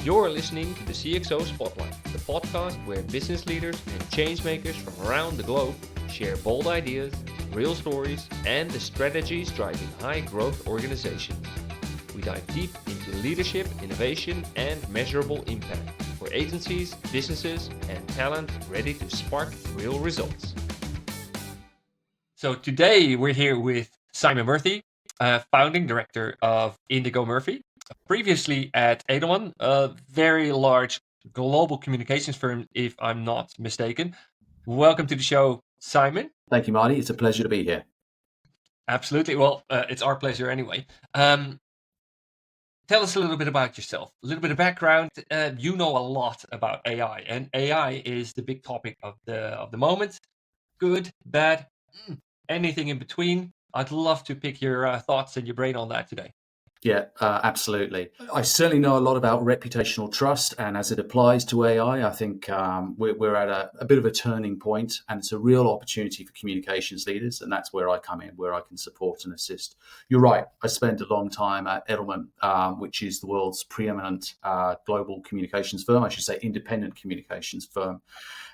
You're listening to the CXO Spotlight, the podcast where business leaders and changemakers from around the globe share bold ideas, real stories, and the strategies driving high-growth organizations. We dive deep into leadership, innovation, and measurable impact for agencies, businesses, and talent ready to spark real results. So today we're here with Simon Murphy, founding director of Indigo Murphy, previously at Edelman, a very large global communications firm, if I'm not mistaken. Welcome to the show, Simon. Thank you, Marty. It's a pleasure to be here. Absolutely. Well, it's our pleasure anyway. Tell us a little bit about yourself, a little bit of background. You know a lot about AI, and AI is the big topic of the moment. Good, bad, anything in between. I'd love to pick your thoughts and your brain on that today. Yeah, absolutely. I certainly know a lot about reputational trust, and as it applies to AI, I think we're at a bit of a turning point, and it's a real opportunity for communications leaders, and that's where I come in, where I can support and assist. You're right. I spent a long time at Edelman, which is the world's preeminent global communications firm, I should say independent communications firm.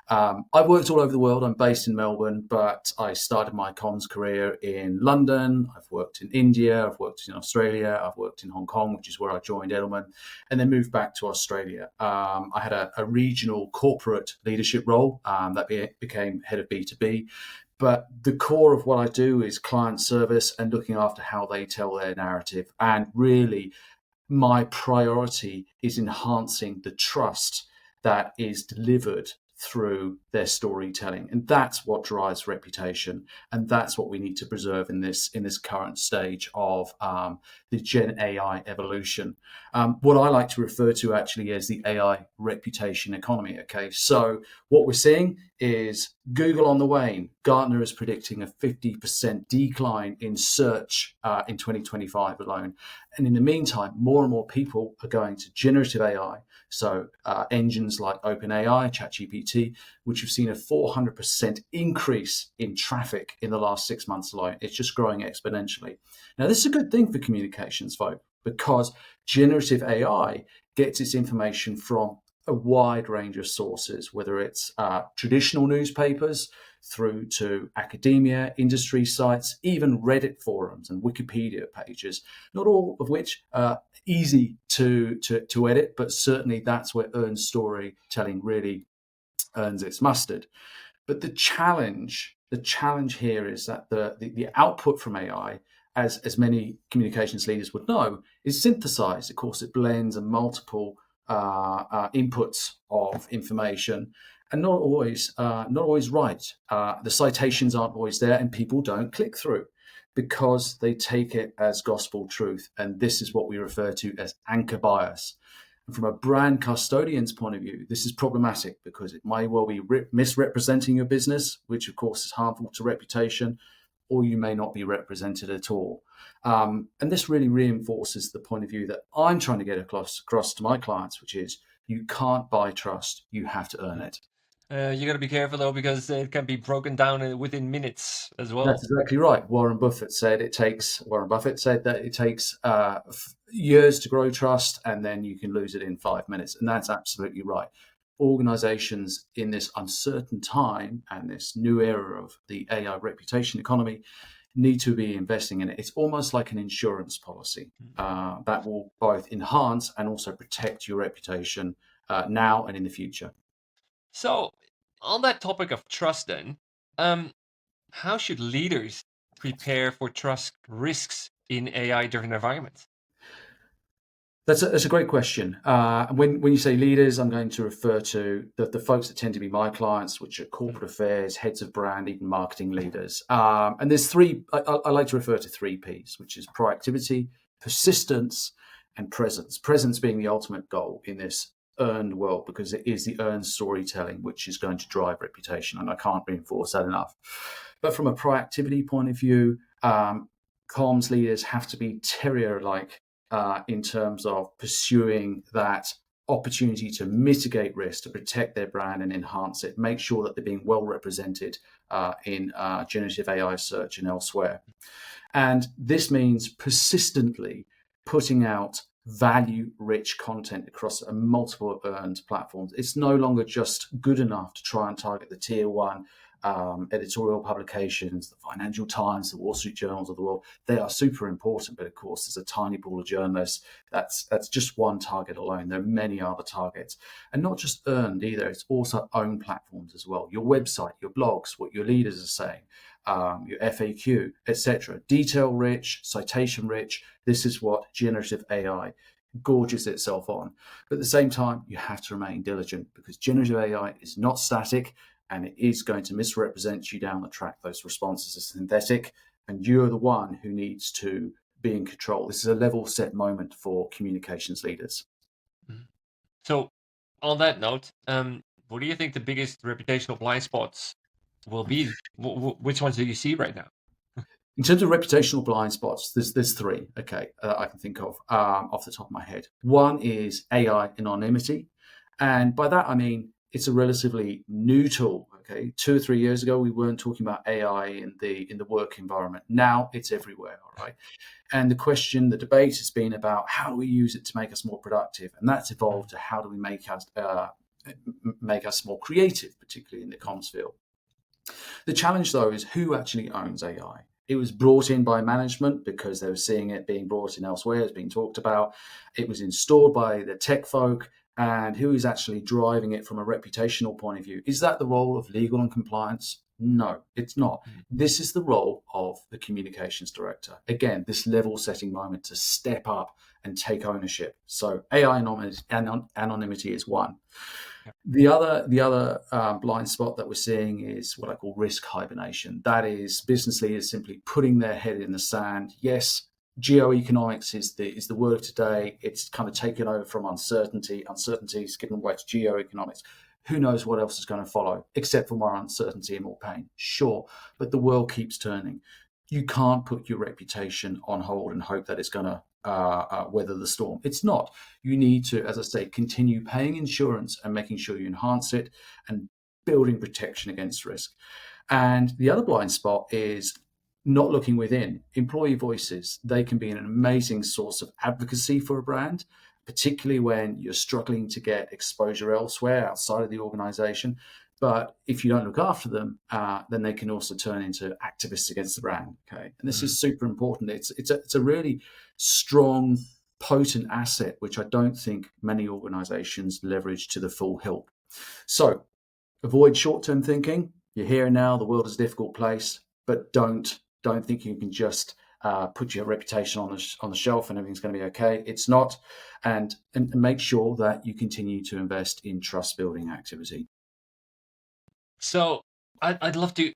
I've worked all over the world. I'm based in Melbourne, but I started my comms career in London. I've worked in India. I've worked in Australia. I've worked in Hong Kong, which is where I joined Edelman, and then moved back to Australia. I had a regional corporate leadership role that became head of B2B. But the core of what I do is client service and looking after how they tell their narrative. And really, my priority is enhancing the trust that is delivered through their storytelling, and that's what drives reputation, and that's what we need to preserve in this current stage of the Gen AI evolution. What I like to refer to actually as the AI reputation economy. Okay, so what we're seeing is Google on the wane. Gartner is predicting a 50% decline in search in 2025 alone, and in the meantime, more and more people are going to generative AI. So engines like OpenAI, ChatGPT, which have seen a 400% increase in traffic in the last 6 months alone. It's just growing exponentially. Now, this is a good thing for communications folk because generative AI gets its information from a wide range of sources, whether it's traditional newspapers through to academia, industry sites, even Reddit forums and Wikipedia pages, not all of which are easy to edit, but certainly that's where earned storytelling really earns its mustard. But the challenge here is that the output from AI, as many communications leaders would know, is synthesized. Of course, it blends and multiple inputs of information, and not always right. The citations aren't always there, and people don't click through because they take it as gospel truth. And this is what we refer to as anchor bias. And from a brand custodian's point of view, this is problematic because it may well be misrepresenting your business, which of course is harmful to reputation, or you may not be represented at all. And this really reinforces the point of view that I'm trying to get across to my clients, which is you can't buy trust, you have to earn it. You got to be careful though, because it can be broken down within minutes as well. That's exactly right. Warren Buffett said that it takes years to grow trust, and then you can lose it in 5 minutes. And that's absolutely right. Organizations in this uncertain time and this new era of the AI reputation economy need to be investing in it. It's almost like an insurance policy that will both enhance and also protect your reputation now and in the future. So, on that topic of trust, then, how should leaders prepare for trust risks in AI-driven environments? That's a great question. When you say leaders, I'm going to refer to the folks that tend to be my clients, which are corporate affairs, heads of brand, even marketing leaders. And there's three, I like to refer to 3 Ps, which is proactivity, persistence, and presence. Presence being the ultimate goal in this earned world, because it is the earned storytelling which is going to drive reputation. And I can't reinforce that enough. But from a proactivity point of view, comms leaders have to be terrier-like in terms of pursuing that opportunity to mitigate risk, to protect their brand and enhance it, make sure that they're being well represented in generative AI search and elsewhere. And this means persistently putting out value-rich content across multiple earned platforms. It's no longer just good enough to try and target the tier one editorial publications, the Financial Times, the Wall Street Journals of the world. They are super important, but of course, there's a tiny pool of journalists. That's just one target alone. There are many other targets, and not just earned either. It's also own platforms as well. Your website, your blogs, what your leaders are saying, your FAQ, etc. Detail rich, citation rich. This is what generative AI gorges itself on. But at the same time, you have to remain diligent, because generative AI is not static, and it is going to misrepresent you down the track. Those responses are synthetic, and you're the one who needs to be in control. This is a level set moment for communications leaders. So, on that note, what do you think the biggest reputational blind spots will be? Which ones do you see right now? In terms of reputational blind spots, there's three, I can think of off the top of my head. One is AI anonymity. And by that, I mean, it's a relatively new tool. 2 or 3 years ago, we weren't talking about AI in the work environment. Now it's everywhere, all right? And the debate has been about how do we use it to make us more productive? And that's evolved to how do we make us more creative, particularly in the comms field. The challenge, though, is who actually owns AI. It was brought in by management because they were seeing it being brought in elsewhere. It's being talked about. It was installed by the tech folk. And who is actually driving it from a reputational point of view? Is that the role of legal and compliance? No, it's not. This is the role of the communications director. Again, this level setting moment to step up and take ownership. So AI anonymity is one. The other blind spot that we're seeing is what I call risk hibernation. That is business leaders simply putting their head in the sand. Yes, geoeconomics is the word of today. It's kind of taken over from uncertainty. Uncertainty is given way to geoeconomics. Who knows what else is going to follow, except for more uncertainty and more pain? Sure, but the world keeps turning. You can't put your reputation on hold and hope that it's going to weather the storm. It's not. You need to, as I say, continue paying insurance and making sure you enhance it and building protection against risk. And the other blind spot is not looking within. Employee voices, they can be an amazing source of advocacy for a brand, particularly when you're struggling to get exposure elsewhere outside of the organization. But if you don't look after them, then they can also turn into activists against the brand. And this is super important. It's a really strong, potent asset, which I don't think many organizations leverage to the full hilt. So avoid short-term thinking. You're here and now. The world is a difficult place, but don't think you can just put your reputation on the shelf and everything's going to be okay. It's not. And make sure that you continue to invest in trust building activity. So I'd love to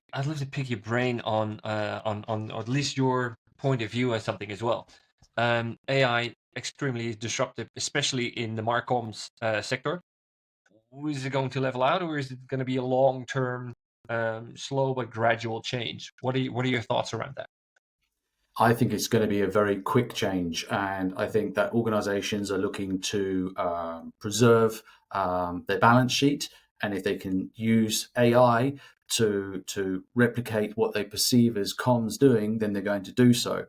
pick your brain on at least your point of view on something as well. AI extremely disruptive, especially in the marcoms sector. Is it going to level out, or is it going to be a long-term, slow but gradual change? What are your thoughts around that? I think it's going to be a very quick change, and I think that organizations are looking to preserve their balance sheet, and if they can use AI to replicate what they perceive as comms doing, then they're going to do so.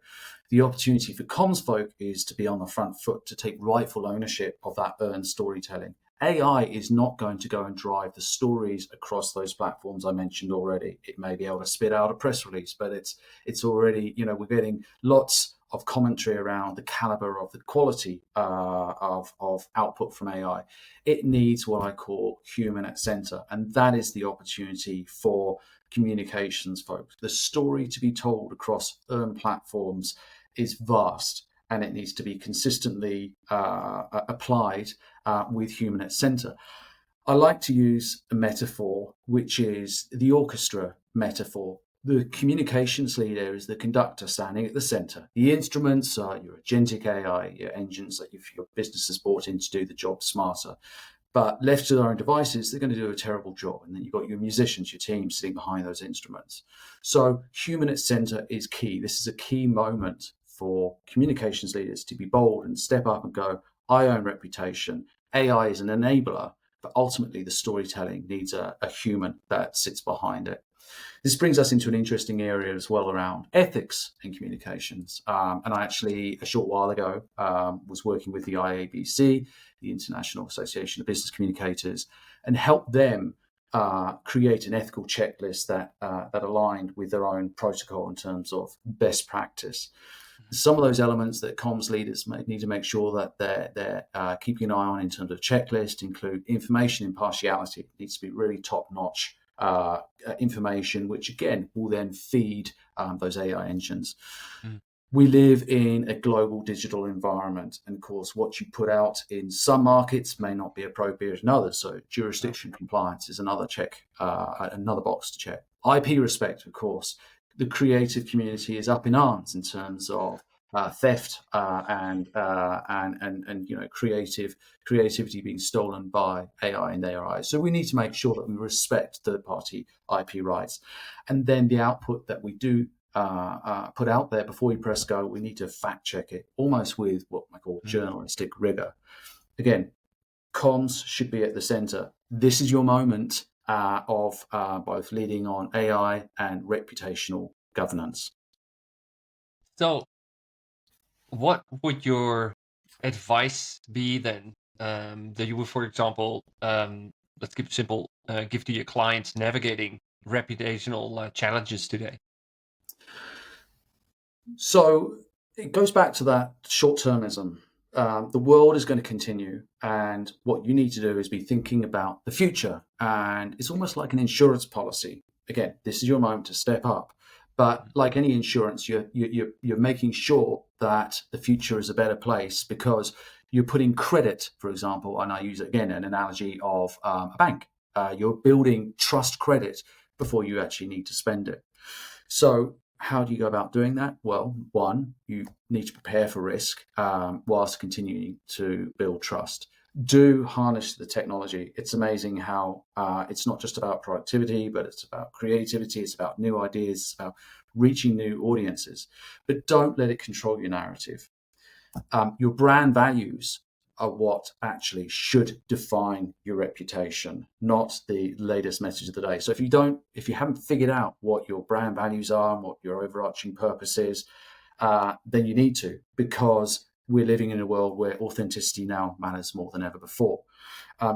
The opportunity for comms folk is to be on the front foot, to take rightful ownership of that earned storytelling. AI is not going to go and drive the stories across those platforms I mentioned already. It may be able to spit out a press release, but it's already, we're getting lots of commentary around the caliber of the quality of output from AI. It needs what I call human at center, and that is the opportunity for communications folks. The story to be told across earned platforms is vast, and it needs to be consistently applied with human at center. I like to use a metaphor, which is the orchestra metaphor. The communications leader is the conductor standing at the center. The instruments are your agentic AI, your engines that your business has brought in to do the job smarter. But left to their own devices, they're going to do a terrible job. And then you've got your musicians, your team sitting behind those instruments. So human at center is key. This is a key moment for communications leaders to be bold and step up and go, I own reputation. AI is an enabler, but ultimately the storytelling needs a human that sits behind it. This brings us into an interesting area as well around ethics in communications. And I actually, a short while ago, was working with the IABC, the International Association of Business Communicators, and helped them create an ethical checklist that aligned with their own protocol in terms of best practice. Some of those elements that comms leaders need to make sure that they're keeping an eye on in terms of checklist include information impartiality. It needs to be really top-notch information, which again will then feed those AI engines. We live in a global digital environment, and of course, what you put out in some markets may not be appropriate in others. So, jurisdiction compliance is another another box to check. IP respect, of course. The creative community is up in arms in terms of theft and creativity being stolen by AI in their eyes. So we need to make sure that we respect third-party IP rights, and then the output that we do put out there before we press go, we need to fact check it, almost with what I call journalistic rigor. Again, comms should be at the center. This is your moment of both leading on AI and reputational governance. So, what would your advice be then? That you would, for example, let's keep it simple, give to your clients navigating reputational challenges today? So it goes back to that short-termism. The world is going to continue, and what you need to do is be thinking about the future. And it's almost like an insurance policy. Again, this is your moment to step up. But like any insurance, you're making sure that the future is a better place because you're putting credit, for example, and I use again an analogy of a bank. You're building trust credit before you actually need to spend it. So how do you go about doing that? Well, one, you need to prepare for risk whilst continuing to build trust. Do harness the technology. It's amazing how it's not just about productivity, but it's about creativity, it's about new ideas, it's about reaching new audiences. But don't let it control your narrative. Your brand values are what actually should define your reputation, not the latest message of the day. So if you haven't figured out what your brand values are and what your overarching purpose is, then you need to, because we're living in a world where authenticity now matters more than ever before.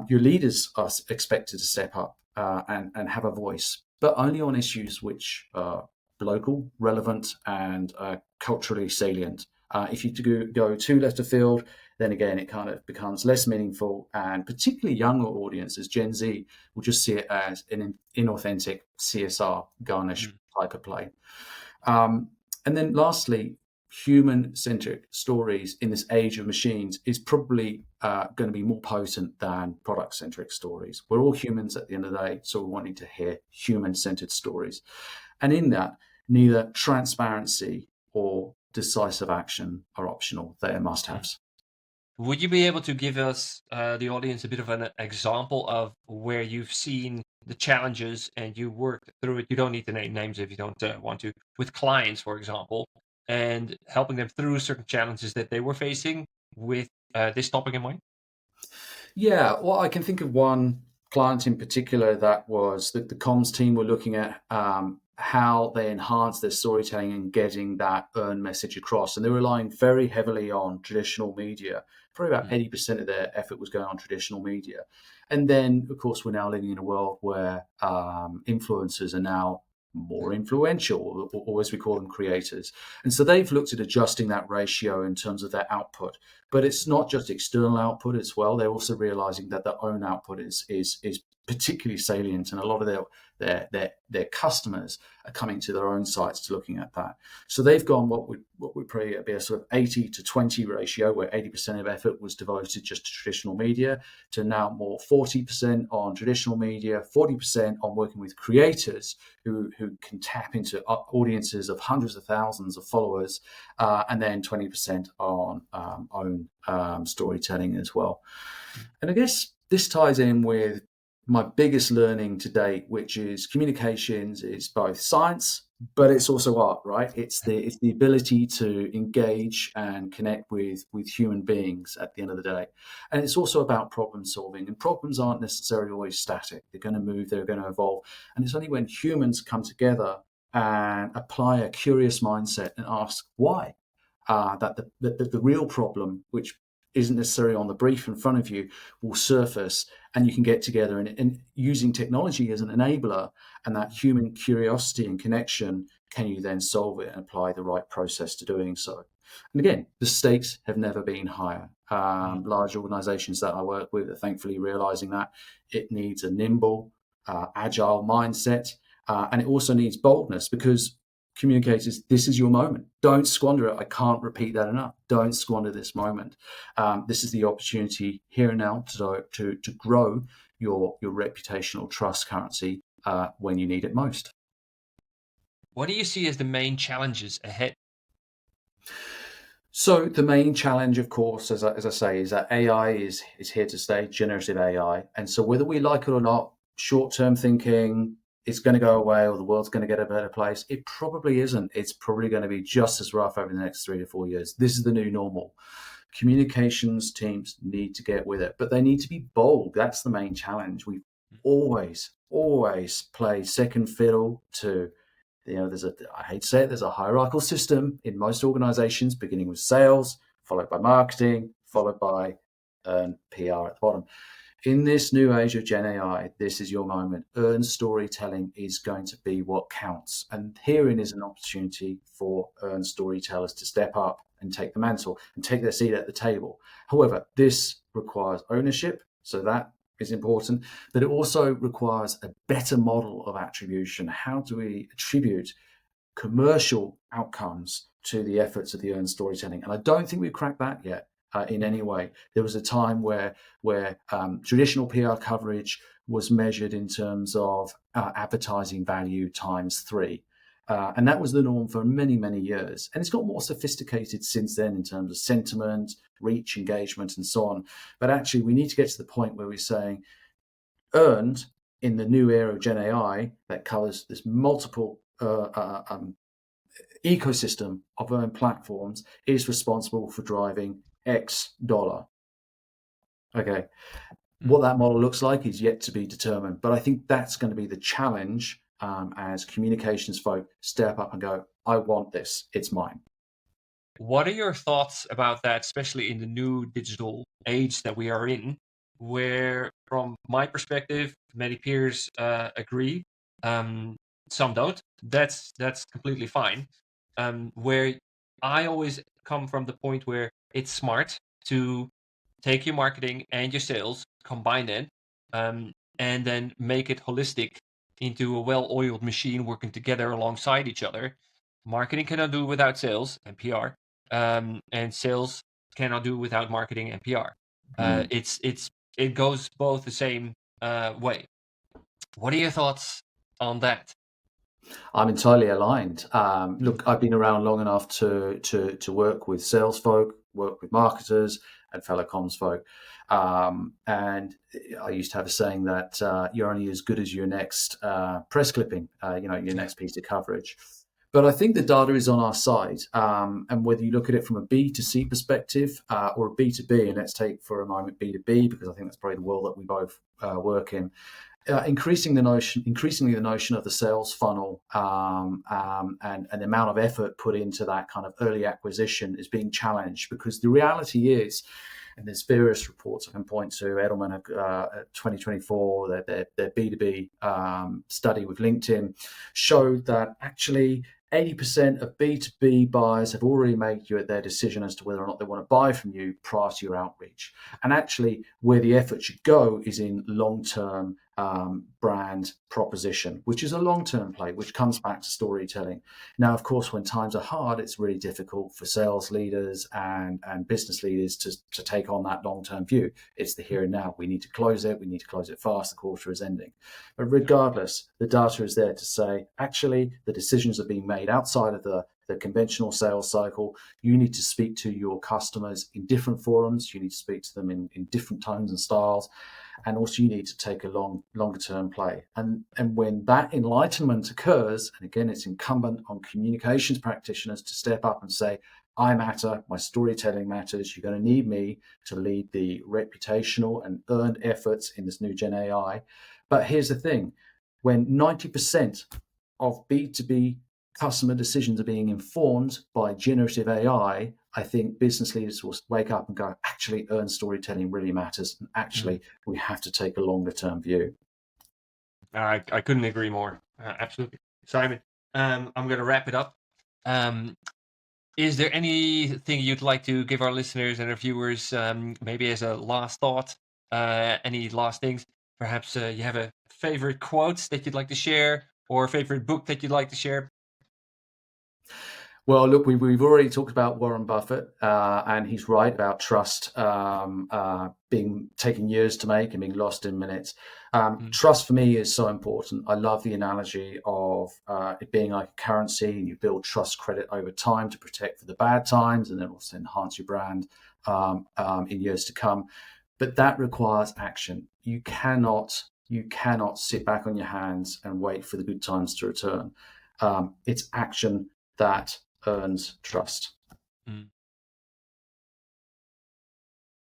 Your leaders are expected to step up and have a voice, but only on issues which are local, relevant, and culturally salient. If you go too left of field, then again, it kind of becomes less meaningful, and particularly younger audiences, Gen Z, will just see it as an inauthentic CSR garnish type of play. And then lastly, human-centric stories in this age of machines is probably going to be more potent than product-centric stories. We're all humans at the end of the day, so we're wanting to hear human-centered stories. And in that, neither transparency or decisive action are optional. They are must-haves. Would you be able to give us, the audience, a bit of an example of where you've seen the challenges and you worked through it? You don't need to name names if you don't want to, with clients, for example, and helping them through certain challenges that they were facing with this topic in mind? Yeah, well, I can think of one client in particular that was the comms team were looking at how they enhance their storytelling and getting that earned message across. And they were relying very heavily on traditional media. Probably about 80% of their effort was going on traditional media. And then, of course, we're now living in a world where influencers are now more influential, or as we call them, creators. And so they've looked at adjusting that ratio in terms of their output. But it's not just external output as well. They're also realizing that their own output is particularly salient, and a lot of their customers are coming to their own sites to looking at that. So they've gone what would probably be a sort of 80 to 20 ratio, where 80% of effort was devoted just to traditional media, to now more 40% on traditional media, 40% on working with creators who can tap into audiences of hundreds of thousands of followers, and then 20% on own storytelling as well. And I guess this ties in with my biggest learning to date, which is communications is both science but it's also art, right? It's the ability to engage and connect with human beings at the end of the day, and it's also about problem solving. And problems aren't necessarily always static; they're going to move, they're going to evolve, and it's only when humans come together and apply a curious mindset and ask why that the real problem, which isn't necessarily on the brief in front of you, will surface, and you can get together and using technology as an enabler and that human curiosity and connection, can you then solve it and apply the right process to doing so? And again, the stakes have never been higher. Large organizations that I work with are thankfully realizing that it needs a nimble, agile mindset, and it also needs boldness, because communicators, this is your moment. Don't squander it. I can't repeat that enough. Don't squander this moment. This is the opportunity here and now to grow your reputational trust currency when you need it most. What do you see as the main challenges ahead? So the main challenge, of course, as I say, is that AI is here to stay, generative AI. And so whether we like it or not, short-term thinking, it's going to go away or the world's going to get a better place. It probably isn't. It's probably going to be just as rough over the next 3 to 4 years. This is the new normal. Communications teams need to get with it, but they need to be bold. That's the main challenge. We always play second fiddle to, I hate to say it, there's a hierarchical system in most organizations, beginning with sales, followed by marketing, followed by PR at the bottom. In this new age of Gen AI, this is your moment. Earned storytelling is going to be what counts. And herein is an opportunity for earned storytellers to step up and take the mantle and take their seat at the table. However, this requires ownership, so that is important, but it also requires a better model of attribution. How do we attribute commercial outcomes to the efforts of the earned storytelling? And I don't think we've cracked that yet. In any way, there was a time where traditional PR coverage was measured in terms of advertising value times 3, and that was the norm for many years. And it's got more sophisticated since then in terms of sentiment, reach, engagement, and so on. But actually, we need to get to the point where we're saying earned in the new era of Gen AI that covers this multiple ecosystem of earned platforms is responsible for driving X dollar. Okay. What that model looks like is yet to be determined, but I think that's going to be the challenge as communications folk step up and go, I want this, it's mine. What are your thoughts about that, especially in the new digital age that we are in, where, from my perspective, many peers agree, some don't. That's completely fine. Where I always come from the point where it's smart to take your marketing and your sales, combine it, and then make it holistic into a well-oiled machine working together alongside each other. Marketing cannot do without sales and PR, and sales cannot do without marketing and PR. It goes both the same way. What are your thoughts on that? I'm entirely aligned. Look, I've been around long enough to work with sales folk, work with marketers, and fellow comms folk. And I used to have a saying that you're only as good as your next press clipping, your next piece of coverage. But I think the data is on our side. And whether you look at it from a B2C perspective or a B2B, and let's take for a moment B2B, because I think that's probably the world that we both work in. Increasingly the notion of the sales funnel and the amount of effort put into that kind of early acquisition is being challenged, because the reality is, and there's various reports I can point to, Edelman 2024, their B2B study with LinkedIn showed that actually 80% of B2B buyers have already made their decision as to whether or not they want to buy from you prior to your outreach. And actually, where the effort should go is in long-term brand proposition, which is a long-term play, which comes back to storytelling. Now, of course, when times are hard, it's really difficult for sales leaders and business leaders to take on that long-term view. It's the here and now. We need to close it. We need to close it fast. The quarter is ending. But regardless, the data is there to say, actually, the decisions are being made outside of the the conventional sales cycle. You need to speak to your customers in different forums. You need to speak to them in different tones and styles. And also you need to take a longer term play. And when that enlightenment occurs, and again, it's incumbent on communications practitioners to step up and say, I matter, my storytelling matters. You're going to need me to lead the reputational and earned efforts in this new Gen AI. But here's the thing, when 90% of B2B customer decisions are being informed by generative AI, I think business leaders will wake up and go, actually, earned storytelling really matters. And actually, we have to take a longer term view. I couldn't agree more. Absolutely. Simon, I'm going to wrap it up. Is there anything you'd like to give our listeners and our viewers, maybe as a last thought, any last things? Perhaps you have a favorite quote that you'd like to share, or a favorite book that you'd like to share? Well, look, we've already talked about Warren Buffett, and he's right about trust being taking years to make and being lost in minutes. Trust for me is so important. I love the analogy of it being like a currency, and you build trust credit over time to protect for the bad times, and then also enhance your brand in years to come. But that requires action. You cannot sit back on your hands and wait for the good times to return. It's action that earns trust.